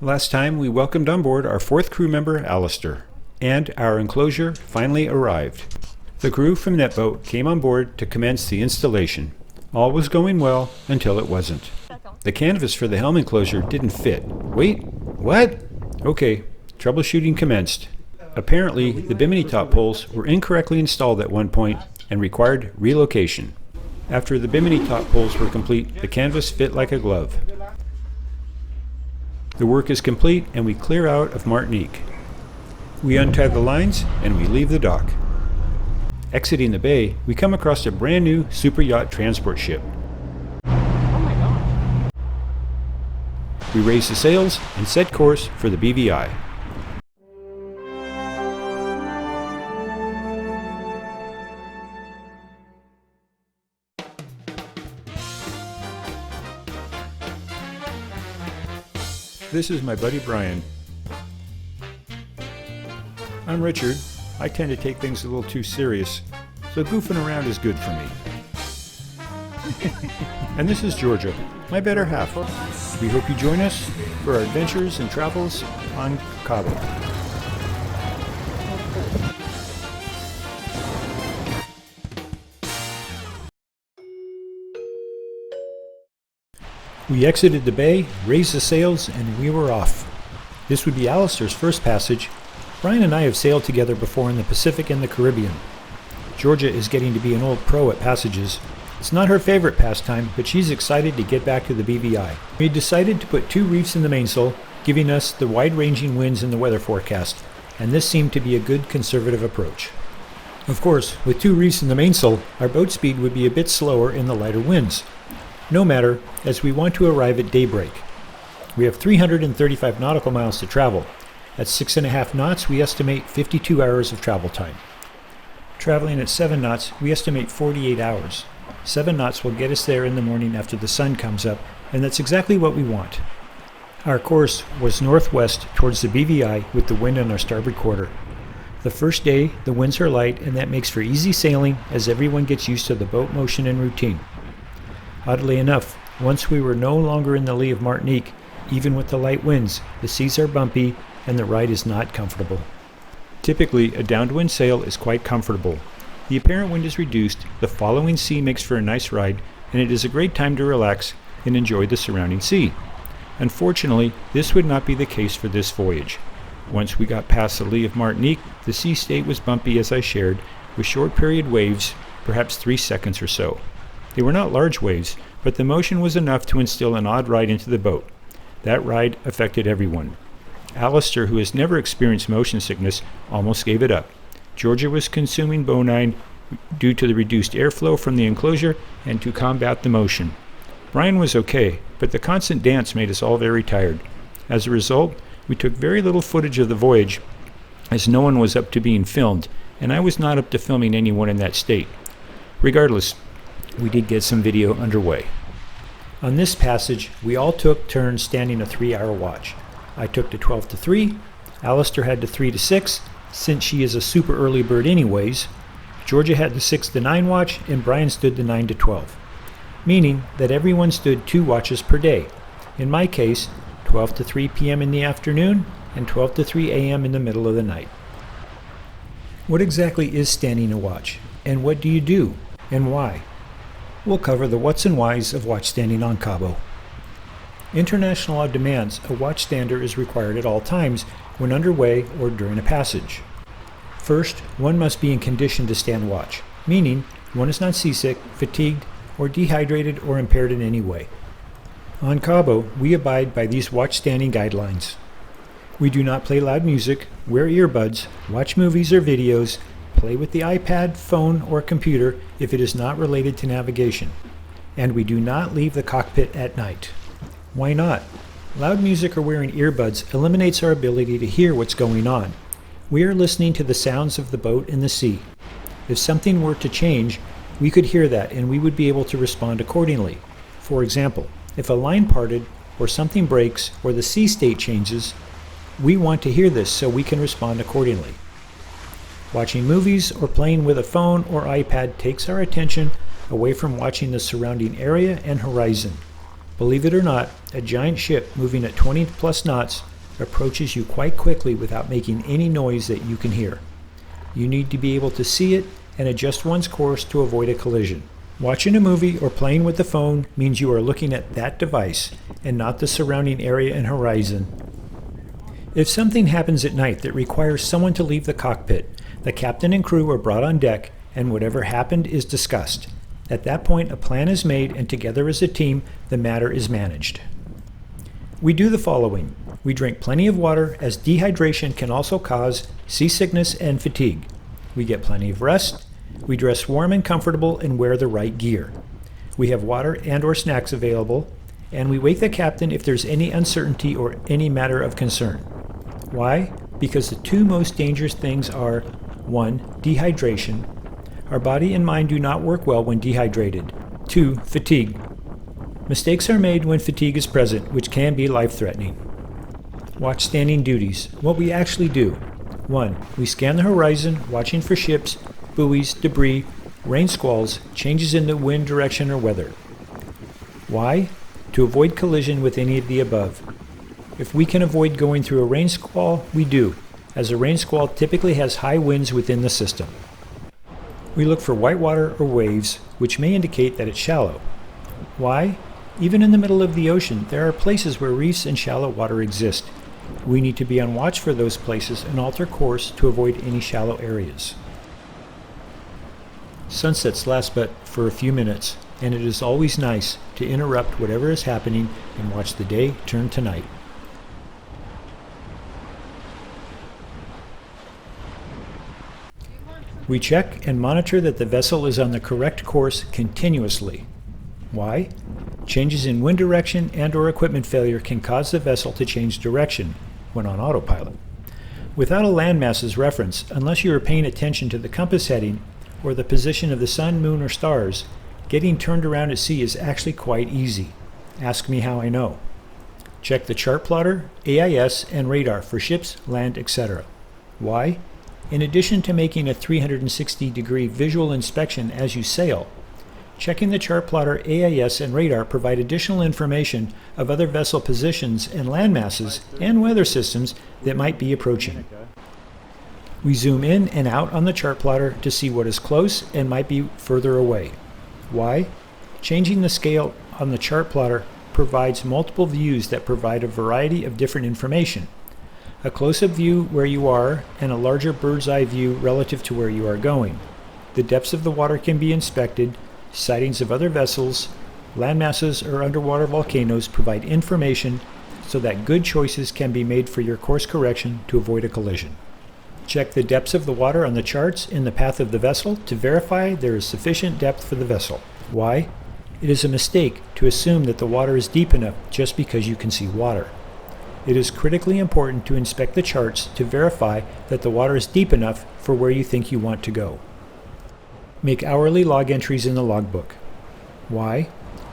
Last time we welcomed on board our fourth crew member, Allistaire, and our enclosure finally arrived. The crew from Netboat came on board to commence the installation. All was going well until it wasn't. The canvas for the helm enclosure didn't fit. Wait, what? Okay, troubleshooting commenced. Apparently, the bimini top poles were incorrectly installed at one point and required relocation. After the bimini top poles were complete, the canvas fit like a glove. The work is complete and we clear out of Martinique. We untie the lines and we leave the dock. Exiting the bay, we come across a brand new super yacht transport ship. Oh my gosh. We raise the sails and set course for the BVI. This is my buddy Brian. I'm Richard. I tend to take things a little too serious, so goofing around is good for me. And this is Georgia, my better half. We hope you join us for our adventures and travels on Cabo. We exited the bay, raised the sails, and we were off. This would be Allistaire's first passage. Brian and I have sailed together before in the Pacific and the Caribbean. Georgia is getting to be an old pro at passages. It's not her favorite pastime, but she's excited to get back to the BVI. We decided to put 2 reefs in the mainsail, giving us the wide-ranging winds in the weather forecast, and this seemed to be a good conservative approach. Of course, with 2 reefs in the mainsail, our boat speed would be a bit slower in the lighter winds. No matter, as we want to arrive at daybreak. We have 335 nautical miles to travel. At 6.5 knots, we estimate 52 hours of travel time. Traveling at 7 knots, we estimate 48 hours. 7 knots will get us there in the morning after the sun comes up, and that's exactly what we want. Our course was northwest towards the BVI with the wind on our starboard quarter. The first day, the winds are light, and that makes for easy sailing as everyone gets used to the boat motion and routine. Oddly enough, once we were no longer in the lee of Martinique, even with the light winds, the seas are bumpy and the ride is not comfortable. Typically, a downwind sail is quite comfortable. The apparent wind is reduced, the following sea makes for a nice ride, and it is a great time to relax and enjoy the surrounding sea. Unfortunately, this would not be the case for this voyage. Once we got past the lee of Martinique, the sea state was bumpy as I shared, with short period waves, perhaps 3 seconds or so. They were not large waves, but the motion was enough to instill an odd ride into the boat. That ride affected everyone. Allistaire, who has never experienced motion sickness, almost gave it up. Georgia was consuming bonine due to the reduced airflow from the enclosure and to combat the motion. Brian was okay, but the constant dance made us all very tired. As a result, we took very little footage of the voyage, as no one was up to being filmed, and I was not up to filming anyone in that state. Regardless, we did get some video underway. On this passage, we all took turns standing a 3-hour watch. I took to 12 to 3, Allistaire had to 3 to 6, since she is a super early bird anyways. Georgia had the 6 to 9 watch, and Brian stood the 9 to 12. Meaning that everyone stood 2 watches per day. In my case, 12 to 3 p.m. in the afternoon, and 12 to 3 a.m. in the middle of the night. What exactly is standing a watch, and what do you do, and why? We'll cover the whats and whys of watchstanding on Cabo. International law demands a watchstander is required at all times when underway or during a passage. First, one must be in condition to stand watch, meaning one is not seasick, fatigued, or dehydrated or impaired in any way. On Cabo, we abide by these watchstanding guidelines. We do not play loud music, wear earbuds, watch movies or videos, play with the iPad, phone, or computer if it is not related to navigation. And we do not leave the cockpit at night. Why not? Loud music or wearing earbuds eliminates our ability to hear what's going on. We are listening to the sounds of the boat and the sea. If something were to change, we could hear that and we would be able to respond accordingly. For example, if a line parted, or something breaks, or the sea state changes, we want to hear this so we can respond accordingly. Watching movies or playing with a phone or iPad takes our attention away from watching the surrounding area and horizon. Believe it or not, a giant ship moving at 20 plus knots approaches you quite quickly without making any noise that you can hear. You need to be able to see it and adjust one's course to avoid a collision. Watching a movie or playing with the phone means you are looking at that device and not the surrounding area and horizon. If something happens at night that requires someone to leave the cockpit, the captain and crew are brought on deck and whatever happened is discussed. At that point, a plan is made and together as a team, the matter is managed. We do the following. We drink plenty of water, as dehydration can also cause seasickness and fatigue. We get plenty of rest. We dress warm and comfortable and wear the right gear. We have water and/or snacks available, and we wake the captain if there's any uncertainty or any matter of concern. Why? Because the two most dangerous things are 1. Dehydration. Our body and mind do not work well when dehydrated. 2. Fatigue. Mistakes are made when fatigue is present, which can be life-threatening. Watch standing duties. What we actually do. 1. We scan the horizon, watching for ships, buoys, debris, rain squalls, changes in the wind direction or weather. Why? To avoid collision with any of the above. If we can avoid going through a rain squall, we do, as a rain squall typically has high winds within the system. We look for white water or waves, which may indicate that it's shallow. Why? Even in the middle of the ocean, there are places where reefs and shallow water exist. We need to be on watch for those places and alter course to avoid any shallow areas. Sunsets last but for a few minutes, and it is always nice to interrupt whatever is happening and watch the day turn to night. We check and monitor that the vessel is on the correct course continuously. Why? Changes in wind direction and/or equipment failure can cause the vessel to change direction when on autopilot. Without a landmass's reference, unless you are paying attention to the compass heading or the position of the sun, moon, or stars, getting turned around at sea is actually quite easy. Ask me how I know. Check the chart plotter, AIS, and radar for ships, land, etc. Why? In addition to making a 360-degree visual inspection as you sail, checking the chart plotter, AIS, and radar provide additional information of other vessel positions and landmasses and weather systems that might be approaching. We zoom in and out on the chart plotter to see what is close and might be further away. Why? Changing the scale on the chart plotter provides multiple views that provide a variety of different information. A close-up view where you are and a larger bird's eye view relative to where you are going. The depths of the water can be inspected, sightings of other vessels, landmasses, or underwater volcanoes provide information so that good choices can be made for your course correction to avoid a collision. Check the depths of the water on the charts in the path of the vessel to verify there is sufficient depth for the vessel. Why? It is a mistake to assume that the water is deep enough just because you can see water. It is critically important to inspect the charts to verify that the water is deep enough for where you think you want to go. Make hourly log entries in the logbook. Why?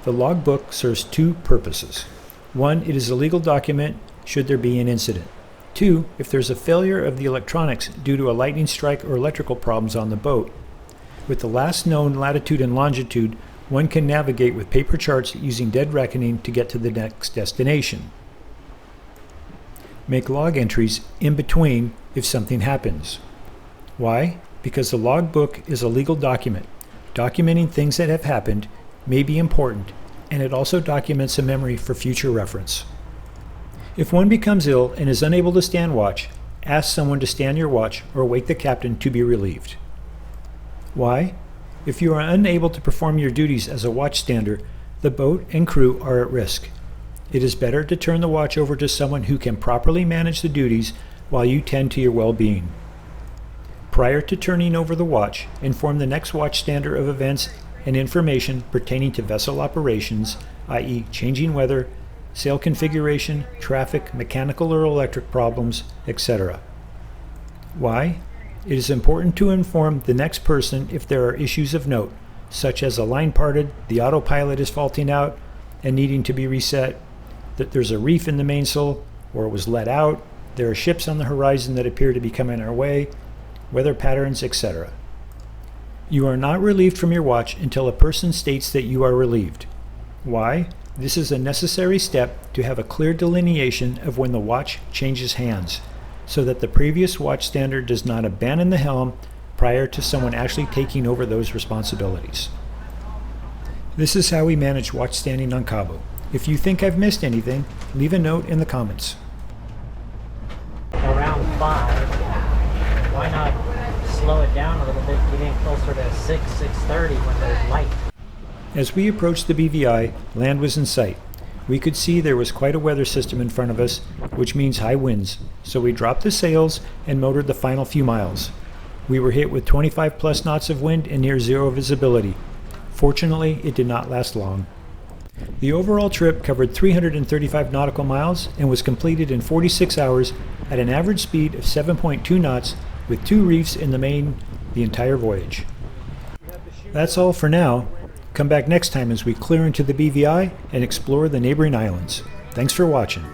The logbook serves two purposes. 1, it is a legal document should there be an incident. 2, if there's a failure of the electronics due to a lightning strike or electrical problems on the boat. With the last known latitude and longitude, one can navigate with paper charts using dead reckoning to get to the next destination. Make log entries in between if something happens. Why? Because the logbook is a legal document. Documenting things that have happened may be important, and it also documents a memory for future reference. If one becomes ill and is unable to stand watch, ask someone to stand your watch or wake the captain to be relieved. Why? If you are unable to perform your duties as a watchstander, the boat and crew are at risk. It is better to turn the watch over to someone who can properly manage the duties while you tend to your well-being. Prior to turning over the watch, inform the next watchstander of events and information pertaining to vessel operations, i.e. changing weather, sail configuration, traffic, mechanical or electric problems, etc. Why? It is important to inform the next person if there are issues of note, such as a line parted, the autopilot is faulting out and needing to be reset, that there's a reef in the mainsail or it was let out, there are ships on the horizon that appear to be coming our way, weather patterns, etc. You are not relieved from your watch until a person states that you are relieved. Why? This is a necessary step to have a clear delineation of when the watch changes hands, so that the previous watchstander does not abandon the helm prior to someone actually taking over those responsibilities. This is how we manage watchstanding on Cabo. If you think I've missed anything, leave a note in the comments. Around 5, why not slow it down a little bit, get in closer to 6:30 when there's light? As we approached the BVI, land was in sight. We could see there was quite a weather system in front of us, which means high winds, so we dropped the sails and motored the final few miles. We were hit with 25 plus knots of wind and near zero visibility. Fortunately, it did not last long. The overall trip covered 335 nautical miles and was completed in 46 hours at an average speed of 7.2 knots with 2 reefs in the main the entire voyage. That's all for now. Come back next time as we clear into the BVI and explore the neighboring islands. Thanks for watching.